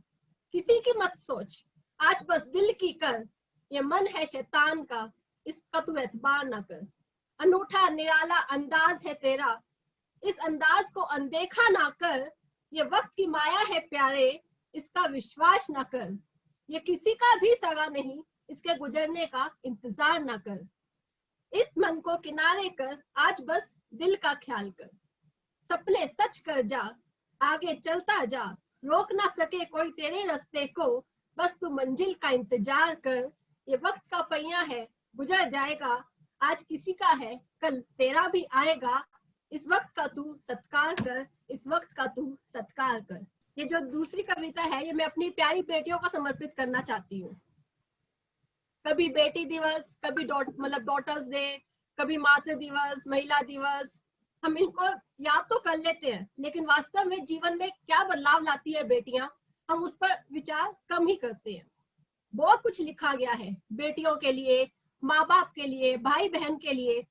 किसी की मत सोच, आज बस दिल की कर। ये मन है शैतान का, इसका तू एतबार न कर। अनूठा निराला अंदाज है तेरा, इस अंदाज को अनदेखा ना कर। ये वक्त की माया है प्यारे, इसका विश्वास न कर। ये किसी का भी सगा नहीं, इसके गुजरने का इंतजार न कर। इस मन को किनारे कर, आज बस दिल का ख्याल कर। सपने सच कर जा, आगे चलता जा, रोक ना सके कोई तेरे रास्ते को। बस तू मंजिल का इंतजार कर। ये वक्त का पहिया है, गुजर जाएगा। आज किसी का है, कल तेरा भी आएगा। इस वक्त का तू सत्कार कर, इस वक्त का तू सत्कार कर। ये जो दूसरी कविता है, ये मैं अपनी प्यारी बेटियों को समर्पित करना चाहती हूँ। कभी बेटी दिवस, कभी डॉटर्स डे, कभी मातृ दिवस, महिला दिवस, हम इनको याद तो कर लेते हैं, लेकिन वास्तव में जीवन में क्या बदलाव लाती है बेटियां, हम उस पर विचार कम ही करते हैं। बहुत कुछ लिखा गया है बेटियों के लिए, माँ बाप के लिए, भाई बहन के लिए,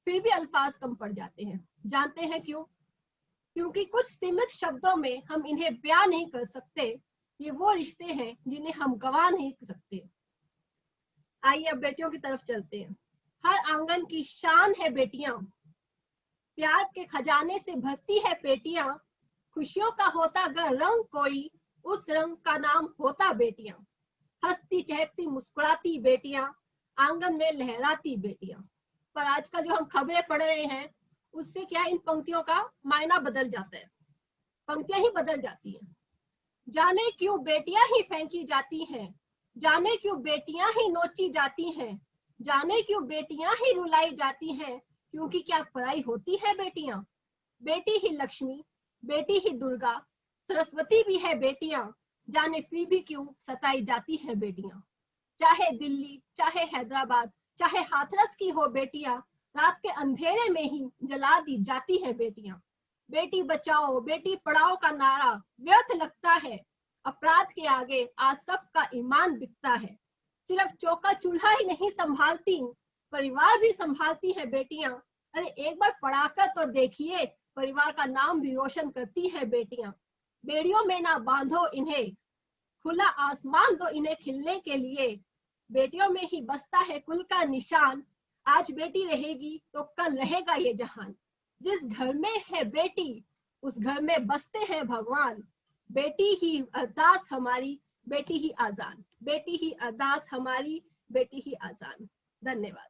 फिर भी अल्फाज कम पड़ जाते हैं। जानते हैं क्यों? क्योंकि कुछ सीमित शब्दों में हम इन्हें बयां नहीं कर सकते। ये वो रिश्ते हैं जिन्हें हम गवा नहीं कर सकते। आइए अब बेटियों की तरफ चलते हैं। हर आंगन की शान है बेटियां, प्यार के खजाने से भरती है पेटियां। खुशियों का होता अगर रंग कोई, उस रंग का नाम होता बेटियां। हंसती चहकती मुस्कुराती बेटियां, आंगन में लहराती बेटियां। पर आजकल जो हम खबरें पढ़ रहे हैं, उससे क्या इन पंक्तियों का मायना बदल जाता है, पंक्तियां ही बदल जाती हैं। जाने क्यों बेटियां ही फेंकी जाती हैं, जाने क्यों बेटियां ही नोची जाती हैं, जाने क्यों बेटियां ही रुलाई जाती हैं। क्योंकि क्या पराई होती है बेटियां? बेटी ही लक्ष्मी, बेटी ही दुर्गा, सरस्वती भी है बेटियां। जाने फिर भी क्यों सताई जाती है बेटियां। चाहे दिल्ली, चाहे हैदराबाद, चाहे हाथरस की हो बेटियां, रात के अंधेरे में ही जला दी जाती है बेटियां। बेटी बचाओ, बेटी पढ़ाओ का नारा व्यर्थ लगता है। अपराध के आगे आज सबका ईमान बिकता है। सिर्फ चौका चूल्हा ही नहीं संभालती, परिवार भी संभालती है बेटियां। अरे एक बार पढ़ाकर तो देखिए, परिवार का नाम भी रोशन करती है बेटियां। बेड़ियों में ना बांधो इन्हें, खुला आसमान दो इन्हें खिलने के लिए। बेटियों में ही बसता है कुल का निशान, आज बेटी रहेगी तो कल रहेगा ये जहान। जिस घर में है बेटी, उस घर में बसते हैं भगवान। बेटी ही अरदास हमारी, बेटी ही आजान, बेटी ही अरदास हमारी, बेटी ही आजान। धन्यवाद।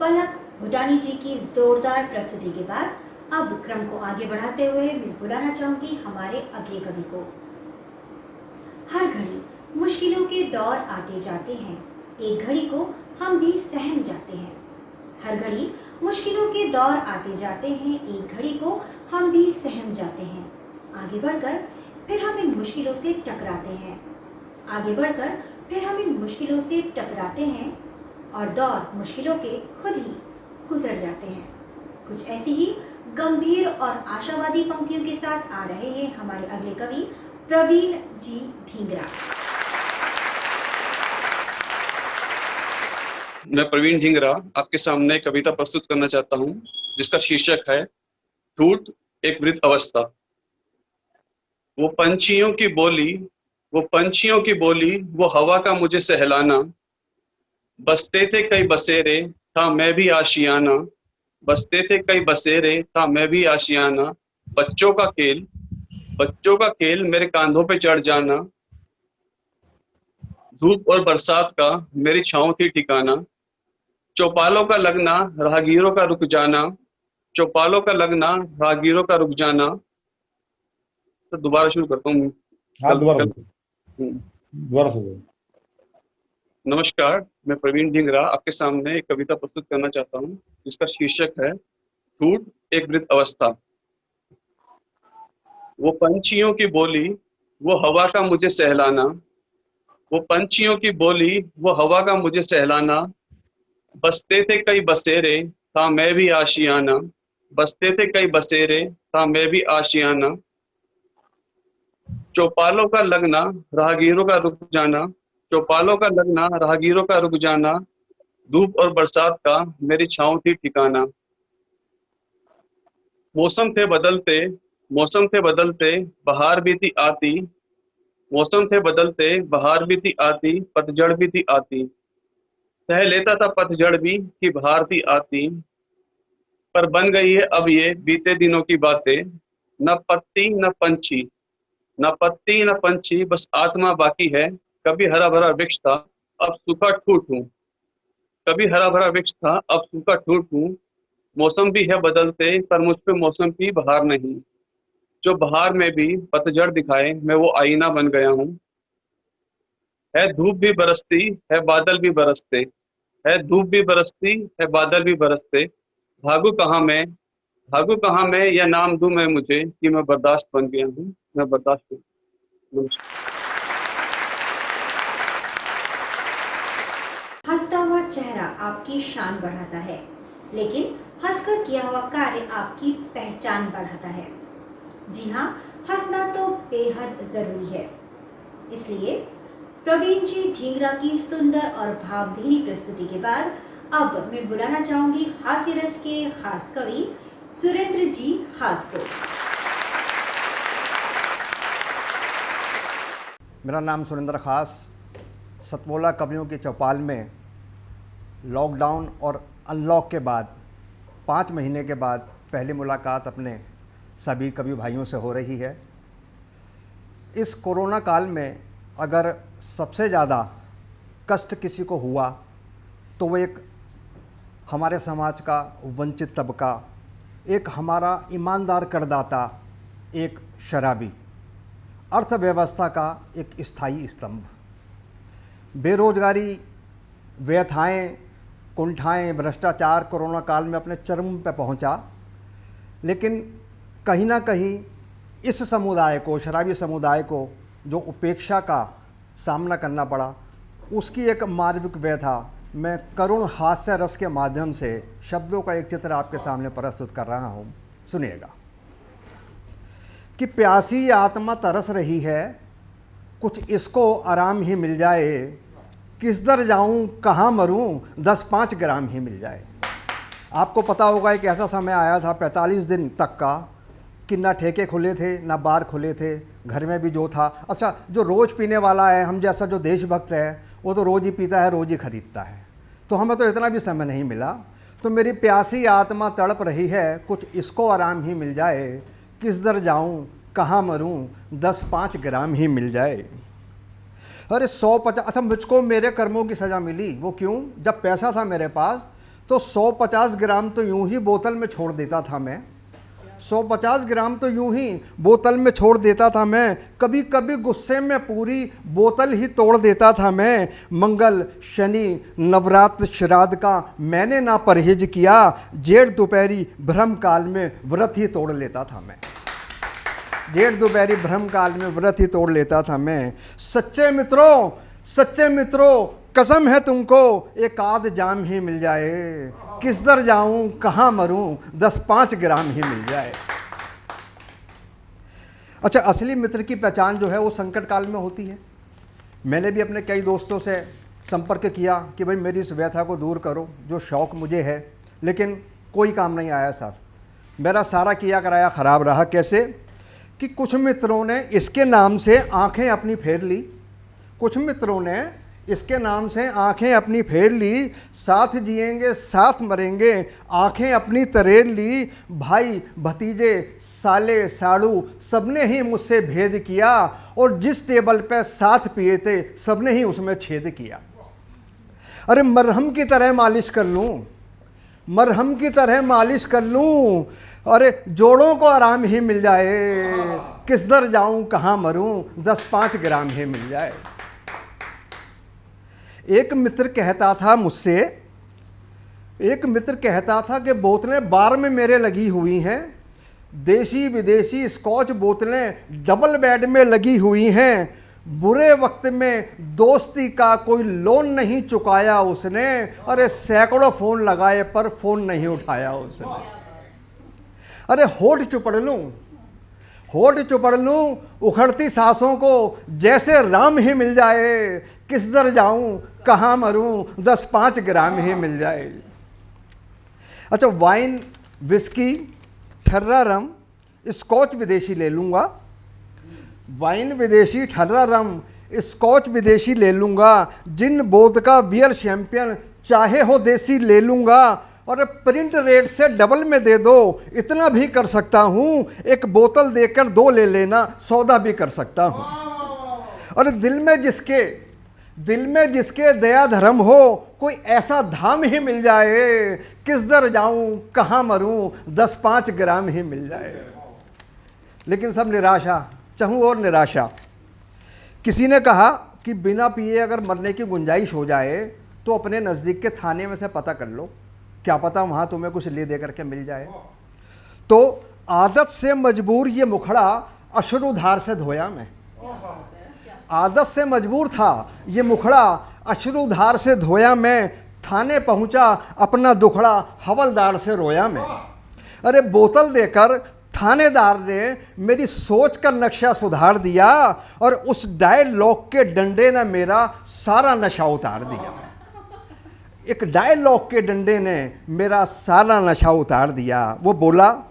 पलक भूटानी जी की जोरदार प्रस्तुति के बाद अब क्रम को आगे बढ़ाते हुए मैं बुलाना चाहूंगी हमारे अगले कवि को। हर घड़ी मुश्किलों के दौर आते जाते हैं, एक घड़ी को हम भी सहम जाते हैं। हर घड़ी मुश्किलों के दौर आते जाते हैं, एक घड़ी को हम भी सहम जाते हैं। आगे बढ़कर फिर हम इन मुश्किलों से टकराते हैं, आगे बढ़कर फिर हम इन मुश्किलों से टकराते हैं और दौर मुश्किलों के खुद ही गुजर जाते हैं। कुछ ऐसी ही गंभीर और आशावादी पंक्तियों के साथ आ रहे हैं हमारे अगले कवि प्रवीण जी ढींगरा। मैं प्रवीण ढींगरा आपके सामने कविता प्रस्तुत करना चाहता हूं, जिसका शीर्षक है ठूठ एक वृद्ध अवस्था। वो पंछियों की बोली, वो पंछियों की बोली, वो हवा का मुझे सहलाना। बसते थे कई बसेरे, था मैं भी आशियाना। बसते थे कई बसेरे, था मैं भी आशियाना। बच्चों का खेल, बच्चों का खेल, मेरे कांधों पे चढ़ जाना। धूप और बरसात का मेरी छाँव थी ठिकाना। चौपालों का लगना, राहगीरों का रुक जाना। चौपालों का लगना, राहगीरों का रुक जाना। तो दोबारा शुरू करता हूँ। दोबारा से। नमस्कार, मैं प्रवीण ढींगरा आपके सामने एक कविता प्रस्तुत करना चाहता हूँ, जिसका शीर्षक है ठूठ एक वृद्ध अवस्था। वो पंछियों की बोली, वो हवा का मुझे सहलाना। वो पंछियों की बोली, वो हवा का मुझे सहलाना। बसते थे कई बसेरे, था मैं भी आशियाना। बसते थे कई बसेरे, था मैं भी आशियाना। चौपालों का लगना, राहगीरों का रुक जाना। चौपालों का लगना, राहगीरों का रुक जाना। धूप और बरसात का मेरी छाँव थी ठिकाना। मौसम थे बदलते, मौसम थे बदलते, बहार भी थी आती। मौसम थे बदलते, बहार भी थी आती, पतझड़ भी थी आती। सह लेता था पतझड़ भी कि बहार थी आती। पर बन गई है अब ये बीते दिनों की बातें। न पत्ती न पंछी, न पत्ती न पंछी, बस आत्मा बाकी है। कभी हरा भरा वृक्ष था, अब सूखा ठूठ हूँ। कभी हरा भरा वृक्ष था, अब सूखा ठूठ हूँ। मौसम भी है बदलते, पर मुझ पे मौसम की बहार नहीं। जो बहार में भी पतझड़ दिखाए, मैं वो आईना बन गया हूँ। है धूप भी बरसती, है बादल भी बरसते। है धूप भी बरसती, है बादल भी बरसते। भागू कहाँ मैं, भागू कहाँ मैं, या नाम दूं मैं मुझे कि मैं बर्दाश्त बन गया हूँ। मैं बर्दाश्त हूँ। हंसता हुआ चेहरा आपकी शान बढ़ाता है, लेकिन हंसकर किया हुआ कार्य आपकी पहचान बढ़ाता है। जी हाँ, हंसना तो बेहद जरूरी है। इसलिए प्रवीण जी ढींगरा की सुंदर और भावभीनी प्रस्तुति के बाद अब मैं बुलाना चाहूंगी हास्य रस के खास कवि सुरेंद्र जी खास को। मेरा नाम सुरेंद्र खास। सतमोला कवियों की चौपाल में लॉकडाउन और अनलॉक के बाद 5 महीने के बाद पहली मुलाकात अपने सभी कवि भाइयों से हो रही है। इस कोरोना काल में अगर सबसे ज़्यादा कष्ट किसी को हुआ तो वो एक हमारे समाज का वंचित तबका, एक हमारा ईमानदार करदाता, एक शराबी, अर्थव्यवस्था का एक स्थायी स्तंभ। बेरोजगारी, व्यथाएं, कुंठाएं, भ्रष्टाचार कोरोना काल में अपने चरम पे पहुंचा। लेकिन कहीं ना कहीं इस समुदाय को, शराबी समुदाय को जो उपेक्षा का सामना करना पड़ा, उसकी एक मानविक व्यथा मैं करुण हास्य रस के माध्यम से शब्दों का एक चित्र आपके सामने प्रस्तुत कर रहा हूँ। सुनिएगा कि प्यासी आत्मा तरस रही है, कुछ इसको आराम ही मिल जाए। किस दर जाऊं, कहाँ मरूं, 10-5 ग्राम ही मिल जाए। आपको पता होगा एक ऐसा समय आया था 45 दिन तक का कि ना ठेके खुले थे, ना बार खुले थे, घर में भी जो था। अच्छा, जो रोज़ पीने वाला है, हम जैसा जो देशभक्त है, वो तो रोज़ ही पीता है, रोज़ ही खरीदता है। तो हमें तो इतना भी समय नहीं मिला। तो मेरी प्यासी आत्मा तड़प रही है, कुछ इसको आराम ही मिल जाए। किस दर जाऊं कहाँ मरूं, 10-5 ग्राम ही मिल जाए। अरे 150, अच्छा मुझको मेरे कर्मों की सज़ा मिली। वो क्यों? जब पैसा था मेरे पास तो 150 ग्राम तो यूं ही बोतल में छोड़ देता था मैं। 150 ग्राम तो यूं ही बोतल में छोड़ देता था मैं। कभी कभी गुस्से में पूरी बोतल ही तोड़ देता था मैं। मंगल शनि नवरात्र श्राद्ध का मैंने ना परहेज किया। जेठ दोपहरी भ्रम काल में व्रत ही तोड़ लेता था मैं। जेठ दोपहरी भ्रम काल में व्रत ही तोड़ लेता था मैं। सच्चे मित्रों कसम है तुमको, एक आध जाम ही मिल जाए। किस दर जाऊं कहाँ मरूं, 10-5 ग्राम ही मिल जाए। अच्छा, असली मित्र की पहचान जो है वो संकट काल में होती है। मैंने भी अपने कई दोस्तों से संपर्क किया कि भाई मेरी इस व्यथा को दूर करो, जो शौक़ मुझे है, लेकिन कोई काम नहीं आया सर। मेरा सारा किया कराया ख़राब रहा। कैसे कि कुछ मित्रों ने इसके नाम से आंखें अपनी फेर ली, कुछ मित्रों ने इसके नाम से आंखें अपनी फेर ली। साथ जिएंगे साथ मरेंगे आंखें अपनी तरेर ली। भाई भतीजे साले साड़ू सबने ही मुझसे भेद किया, और जिस टेबल पे साथ पिए थे सबने ही उसमें छेद किया। अरे मरहम की तरह मालिश कर लूँ, मरहम की तरह मालिश कर लूँ, अरे जोड़ों को आराम ही मिल जाए। किस दर जाऊं कहाँ मरूं, 10-5 ग्राम ही मिल जाए। एक मित्र कहता था मुझसे, एक मित्र कहता था कि बोतलें बार में मेरे लगी हुई हैं, देसी विदेशी स्कॉच बोतलें डबल बेड में लगी हुई हैं। बुरे वक्त में दोस्ती का कोई लोन नहीं चुकाया उसने। अरे सैकड़ों फ़ोन लगाए पर फ़ोन नहीं उठाया उसने। अरे होठ चुपड़ लूँ उखड़ती सांसों को, जैसे राम ही मिल जाए। किस दर जाऊं कहाँ मरूं, 10-5 ग्राम ही मिल जाए। अच्छा, वाइन विस्की ठर्रा रम स्कॉच विदेशी ले लूँगा, वाइन विदेशी ठर्रा रम स्कॉच विदेशी ले लूँगा। जिन वोदका बियर चैंपियन चाहे हो देसी ले लूँगा। और प्रिंट रेट से डबल में दे दो, इतना भी कर सकता हूँ। एक बोतल देकर 2 ले लेना, सौदा भी कर सकता हूँ। और दिल में जिसके दया धर्म हो, कोई ऐसा धाम ही मिल जाए। किस दर जाऊँ कहाँ मरूँ, 10-5 ग्राम ही मिल जाए। लेकिन सब निराशा, चाहूँ और निराशा। किसी ने कहा कि बिना पिए अगर मरने की गुंजाइश हो जाए तो अपने नज़दीक के थाने में से पता कर लो, क्या पता वहाँ तुम्हें कुछ ले दे करके मिल जाए। तो आदत से मजबूर ये मुखड़ा अश्रुधार से धोया मैं। आदत से मजबूर था ये मुखड़ा अश्रुधार से धोया मैं। थाने पहुँचा अपना दुखड़ा हवलदार से रोया मैं। अरे बोतल देकर थानेदार ने मेरी सोच का नक्शा सुधार दिया, और उस डायलॉग के डंडे ने मेरा सारा नशा उतार दिया। एक डायलॉग के डंडे ने मेरा सारा नशा उतार दिया। वो बोला,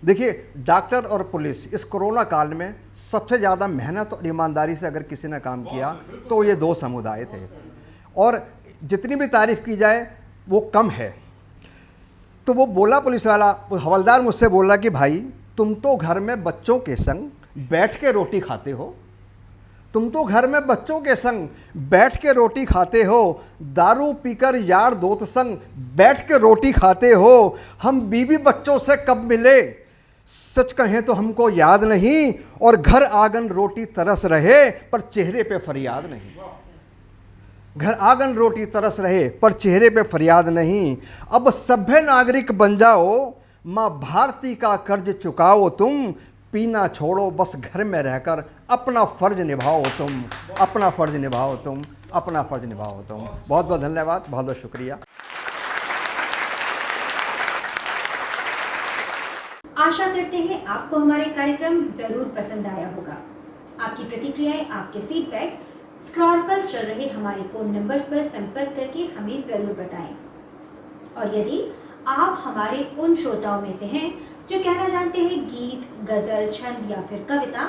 देखिए डॉक्टर और पुलिस इस कोरोना काल में सबसे ज़्यादा मेहनत और ईमानदारी से अगर किसी ने काम किया तो ये 2 समुदाय थे, और जितनी भी तारीफ़ की जाए वो कम है। तो वो बोला, पुलिस वाला, वो हवलदार मुझसे बोला कि भाई तुम तो घर में बच्चों के संग बैठ के रोटी खाते हो, तुम तो घर में बच्चों के संग बैठ के रोटी खाते हो, दारू पीकर यार दोस्त संग बैठ के रोटी खाते हो। हम बीवी बच्चों से कब मिले, सच कहें तो हमको याद नहीं, और घर आंगन रोटी तरस रहे पर चेहरे पे फरियाद नहीं। घर आंगन रोटी तरस रहे पर चेहरे पे फरियाद नहीं। अब सभ्य नागरिक बन जाओ, माँ भारती का कर्ज चुकाओ तुम। पीना छोड़ो, बस घर में रहकर अपना फर्ज निभाओ तुम, अपना फर्ज निभाओ तुम, अपना फर्ज निभाओ तुम। बहुत बहुत धन्यवाद, बहुत बहुत शुक्रिया। आशा करते हैं आपको हमारे कार्यक्रम जरूर पसंद आया होगा। आपकी प्रतिक्रियाएं, आपके फीडबैक स्क्रॉल पर चल रहे हमारे फ़ोन नंबर्स पर संपर्क करके हमें ज़रूर बताएं। और यदि आप हमारे उन श्रोताओं में से हैं जो कहना चाहते हैं गीत, गज़ल, छंद या फिर कविता,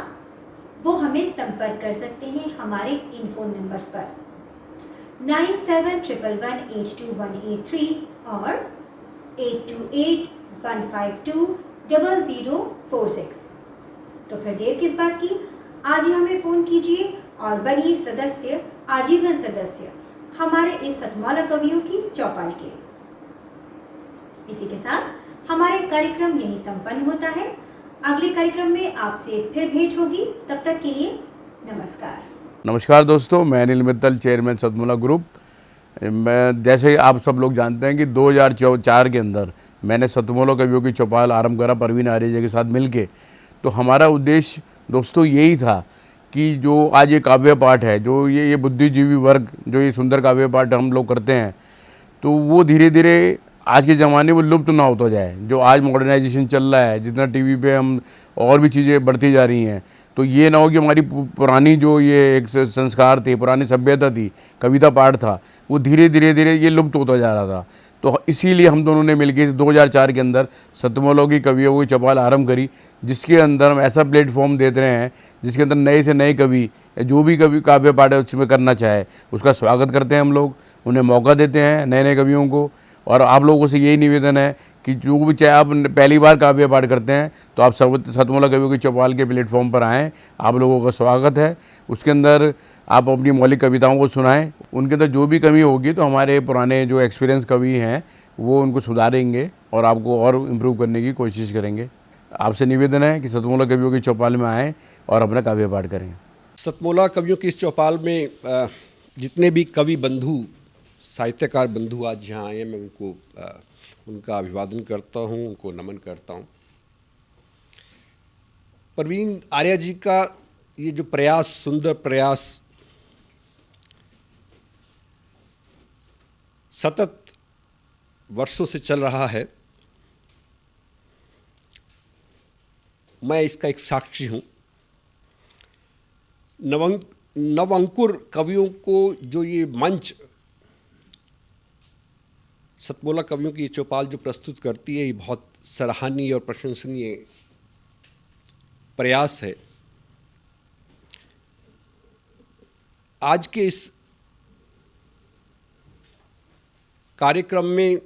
वो हमें संपर्क कर सकते हैं हमारे इन फ़ोन नंबर्स पर 9711182183 और 8281520046। तो फिर देर किस बात की, आज ही हमें फ़ोन कीजिए और बनिए सदस्य, आजीवन सदस्य हमारे इस सतमौला कवियों की चौपाल के। इसी के साथ हमारे कार्यक्रम यही संपन्न होता है। अगले कार्यक्रम में आपसे फिर भेंट होगी, तब तक के लिए नमस्कार। नमस्कार दोस्तों, मैं अनिल मित्तल, चेयरमैन सतमौला ग्रुप। मैं जैसे आप सब लोग जानते हैं कि 2004 के अंदर मैंने सतमौला कवियों की चौपाल आरंभ करा परवीन आर्य के साथ मिलके। तो हमारा उद्देश्य दोस्तों यही था कि जो आज ये काव्य पाठ है, जो ये बुद्धिजीवी वर्ग जो ये सुंदर काव्य पाठ हम लोग करते हैं, तो वो धीरे धीरे आज के ज़माने में लुप्त ना होता जाए। जो आज मॉडर्नाइजेशन चल रहा है, जितना टीवी पे हम और भी चीज़ें बढ़ती जा रही हैं, तो ये ना हो कि हमारी पुरानी जो ये एक संस्कार थे, पुरानी सभ्यता थी, कविता पाठ था, वो धीरे धीरे ये लुप्त होता जा रहा था। तो इसीलिए हम दोनों ने मिलकर 2004 के अंदर सतमौला की कवियों की चौपाल आरंभ करी, जिसके अंदर हम ऐसा प्लेटफॉर्म देते रहे हैं जिसके अंदर नए से नए कवि, जो भी कवि काव्य पाठ है उसमें करना चाहे उसका स्वागत करते हैं हम लोग, उन्हें मौका देते हैं नए नए कवियों को। और आप लोगों से यही निवेदन है कि जो भी चाहे आप पहली बार काव्य पाठ करते हैं तो आप सतमौला कवियों की चौपाल के प्लेटफॉर्म पर आएँ, आप लोगों का स्वागत है। उसके अंदर आप अपनी मौलिक कविताओं को सुनाएं, उनके अंदर जो भी कमी होगी तो हमारे पुराने जो एक्सपीरियंस कवि हैं वो उनको सुधारेंगे और आपको और इम्प्रूव करने की कोशिश करेंगे। आपसे निवेदन है कि सतमौला कवियों की चौपाल में आएँ और अपना काव्य पाठ करें। सतमौला कवियों की इस चौपाल में जितने भी कवि बंधु, साहित्यकार बंधु आज यहाँ आए हैं, मैं उनको उनका अभिवादन करता हूँ, उनको नमन करता हूँ। परवीन आर्य जी का ये जो प्रयास, सुंदर प्रयास, सतत वर्षों से चल रहा है, मैं इसका एक साक्षी हूँ। नवअंकुर कवियों को जो ये मंच सतमौला कवियों की चौपाल जो प्रस्तुत करती है, ये बहुत सराहनीय और प्रशंसनीय प्रयास है। आज के इस कार्यक्रम में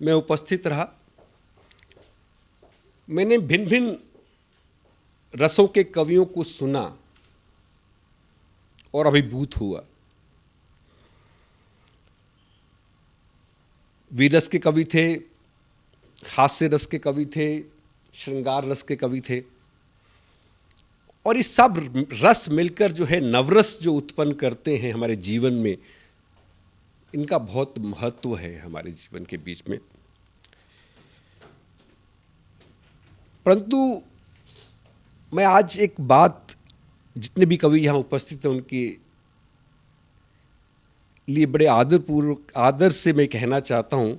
मैं उपस्थित रहा। मैंने भिन्न भिन्न रसों के कवियों को सुना और अभिभूत हुआ। वीर रस के कवि थे, हास्य रस के कवि थे, श्रृंगार रस के कवि थे, और ये सब रस मिलकर जो है नवरस जो उत्पन्न करते हैं हमारे जीवन में, इनका बहुत महत्व है हमारे जीवन के बीच में। परंतु मैं आज एक बात जितने भी कवि यहाँ उपस्थित हैं उनके लिए बड़े आदरपूर्वक, आदर से मैं कहना चाहता हूँ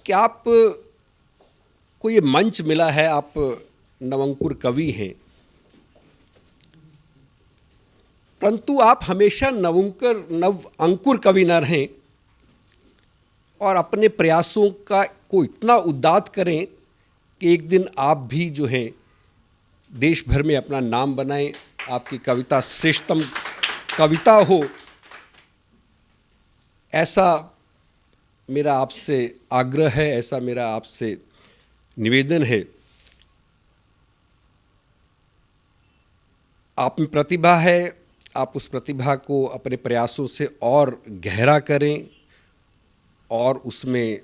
कि आप को ये मंच मिला है, आप नवअंकुर कवि हैं, परंतु आप हमेशा नव अंकुर कवि न रहें और अपने प्रयासों को इतना उद्दात करें कि एक दिन आप भी जो हैं देश भर में अपना नाम बनाएं, आपकी कविता श्रेष्ठतम कविता हो, ऐसा मेरा आपसे आग्रह है, ऐसा मेरा आपसे निवेदन है। आप में प्रतिभा है, आप उस प्रतिभा को अपने प्रयासों से और गहरा करें और उसमें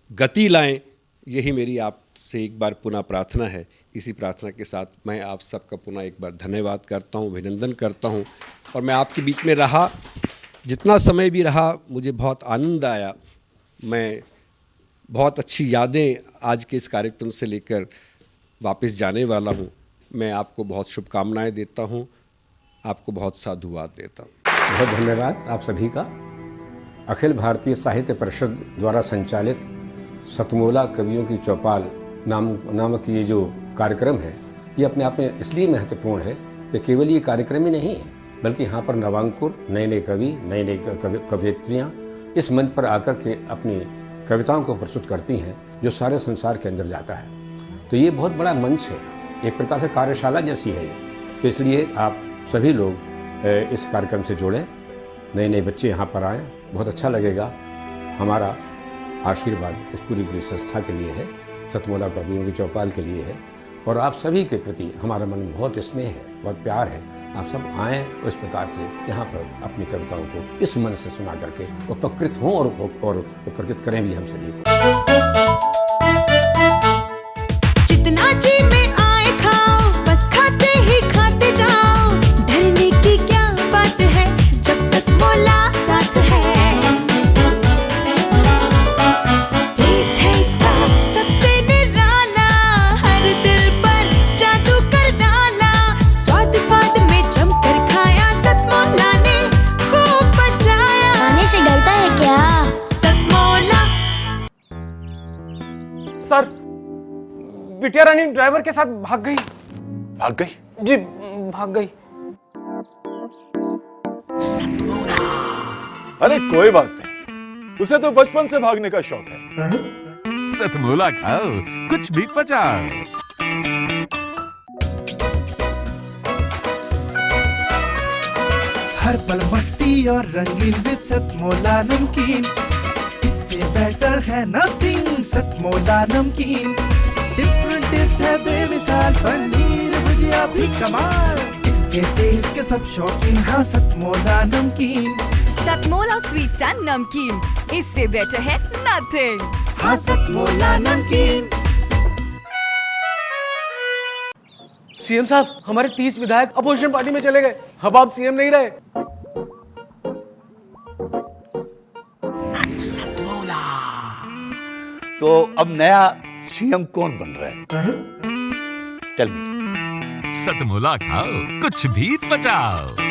गति लाएं, यही मेरी आपसे एक बार पुनः प्रार्थना है। इसी प्रार्थना के साथ मैं आप सबका पुनः एक बार धन्यवाद करता हूं, अभिनंदन करता हूं। और मैं आपके बीच में रहा, जितना समय भी रहा, मुझे बहुत आनंद आया। मैं बहुत अच्छी यादें आज के इस कार्यक्रम से लेकर वापस जाने वाला हूं। मैं आपको बहुत शुभकामनाएं देता हूं, आपको बहुत साधुवाद देता हूं। बहुत धन्यवाद आप सभी का। अखिल भारतीय साहित्य परिषद द्वारा संचालित सतमौला कवियों की चौपाल नामक ये जो कार्यक्रम है, ये अपने आप में इसलिए महत्वपूर्ण है कि केवल ये कार्यक्रम ही नहीं है, बल्कि यहाँ पर नवांकुर, नए नए कवि, नए नए कवयित्रियाँ इस मंच पर आकर के अपनी कविताओं को प्रस्तुत करती हैं, जो सारे संसार के अंदर जाता है। तो ये बहुत बड़ा मंच है, एक प्रकार से कार्यशाला जैसी है ये। तो इसलिए आप सभी लोग इस कार्यक्रम से जुड़ें, नए नए बच्चे यहाँ पर आएँ, बहुत अच्छा लगेगा। हमारा आशीर्वाद इस पूरी पूरी संस्था के लिए है, सतमोला कवियों की चौपाल के लिए है। और आप सभी के प्रति हमारा मन में बहुत स्नेह है, बहुत प्यार है। आप सब आएँ उस प्रकार से यहाँ पर अपनी कविताओं को इस मन से सुना करके उपकृत हों और उपकृत करें भी हम सभी को। जितना जी में आए खाओ, बस खाते ही खाते जाओ। डरने की क्या बात है जब सतमोला साथ है। टेस्ट है इसका सबसे निराला, हर दिल पर जादू कर डाला। स्वाद स्वाद में जमकर खाया, सतमोला ने खूब बचाया। खाने से गलता है क्या? सतमोला। सर, बिटिया रानी ड्राइवर के साथ भाग गई। भाग गई? जी, भाग गई। अरे कोई बात नहीं, उसे तो बचपन से भागने का शौक है। सतमोला खाओ, कुछ भी पचाओ। हर पल मस्ती और रंगीन विद सतमोला नमकीन, इससे बेटर है नथिंग। सतमोला नमकीन डिफरेंट टेस्ट है बेमिसाल, पनीर भुजिया भी कमाल। इसके टेस्ट के सब शौकीन, हाँ सतमोला नमकीन। सतमोला स्वीट्स एंड नमकीन, इससे बेटर है नथिंग। हाँ सतमोला नमकीन। सीएम साहब, हमारे 30 विधायक अपोजिशन पार्टी में चले गए। अब आप सीएम नहीं रहे। तो अब नया सीएम कौन बन रहा है? Tell me. सतमोला खाओ, कुछ भी पचाओ।